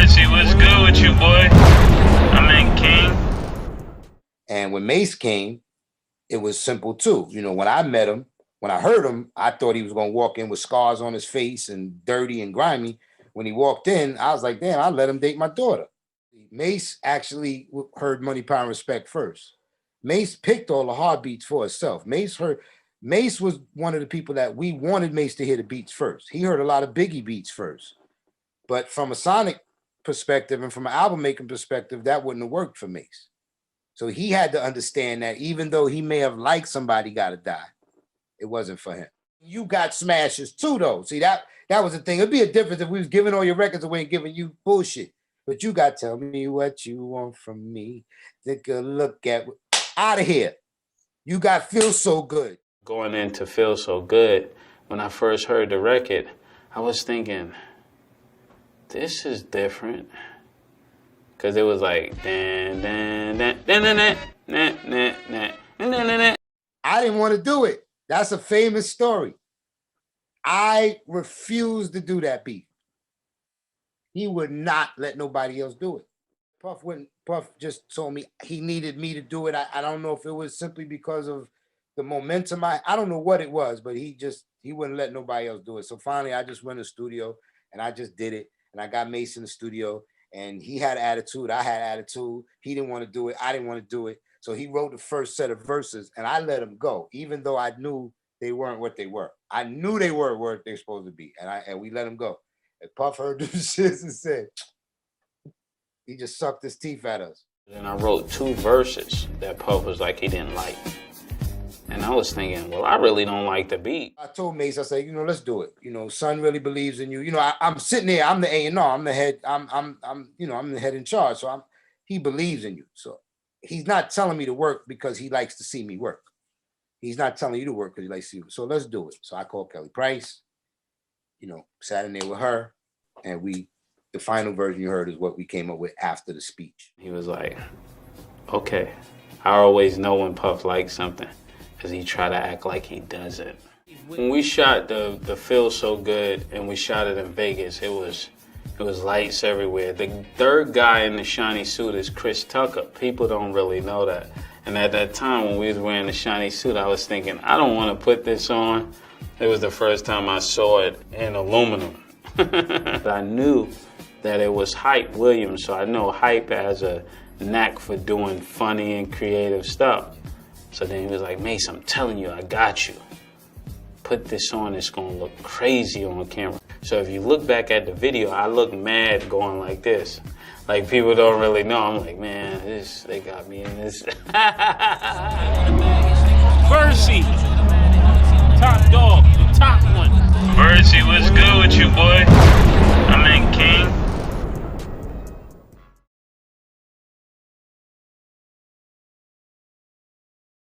Quincy, what's good with you, boy? I'm in King. And when Mase came, it was simple too. You know, when I met him, when I heard him, I thought he was going to walk in with scars on his face and dirty and grimy. When he walked in, I was like, damn, I'll let him date my daughter. Mase actually heard Money, Power, and Respect first. Mase picked all the hard beats for herself. Mase was one of the people that we wanted Mase to hear the beats first. He heard a lot of Biggie beats first. But from a sonic perspective and from an album making perspective, that wouldn't have worked for Mase. So he had to understand that even though he may have liked Somebody Gotta Die, it wasn't for him. You got smashes too, though. See, that was the thing. It'd be a difference if we was giving all your records away and giving you bullshit. But you got Tell Me What You Want From Me. Take a look at out of here. You got Feel So Good. Going into Feel So Good, when I first heard the record, I was thinking, this is different. Because it was like, dan, dan, dan, dan, dan, dan, dan, dan, dan, dan, dan. I didn't want to do it. That's a famous story. I refused to do that beat. He would not let nobody else do it. Puff just told me he needed me to do it. I don't know if it was simply because of the momentum. I don't know what it was, but he wouldn't let nobody else do it. So finally, I just went to the studio and I just did it. And I got Mase in the studio and he had attitude. I had attitude. He didn't want to do it. I didn't want to do it. So he wrote the first set of verses and I let him go, even though I knew they weren't what they were. I knew they weren't what they're supposed to be. And we let him go. And Puff heard them shits and said, he just sucked his teeth at us. And I wrote 2 verses that Puff was like he didn't like. And I was thinking, well, I really don't like the beat. I told Mase, I said, you know, let's do it. You know, son really believes in you. You know, I'm sitting there, I'm the A&R, I'm the head, I'm the head in charge. So he believes in you. So he's not telling me to work because he likes to see me work. He's not telling you to work because he likes to see you. So let's do it. So I called Kelly Price, you know, sat in there with her, and the final version you heard is what we came up with after the speech. He was like, okay, I always know when Puff likes something because he try to act like he doesn't. When we shot the Feel So Good and we shot it in Vegas, it was lights everywhere. The third guy in the shiny suit is Chris Tucker. People don't really know that. And at that time when we was wearing the shiny suit, I was thinking, I don't want to put this on. It was the first time I saw it in aluminum. I knew that it was Hype Williams, so I know Hype has a knack for doing funny and creative stuff. So then he was like, Mase, I'm telling you, I got you. Put this on, it's gonna look crazy on camera. So if you look back at the video, I look mad going like this. Like people don't really know. I'm like, man, they got me in this.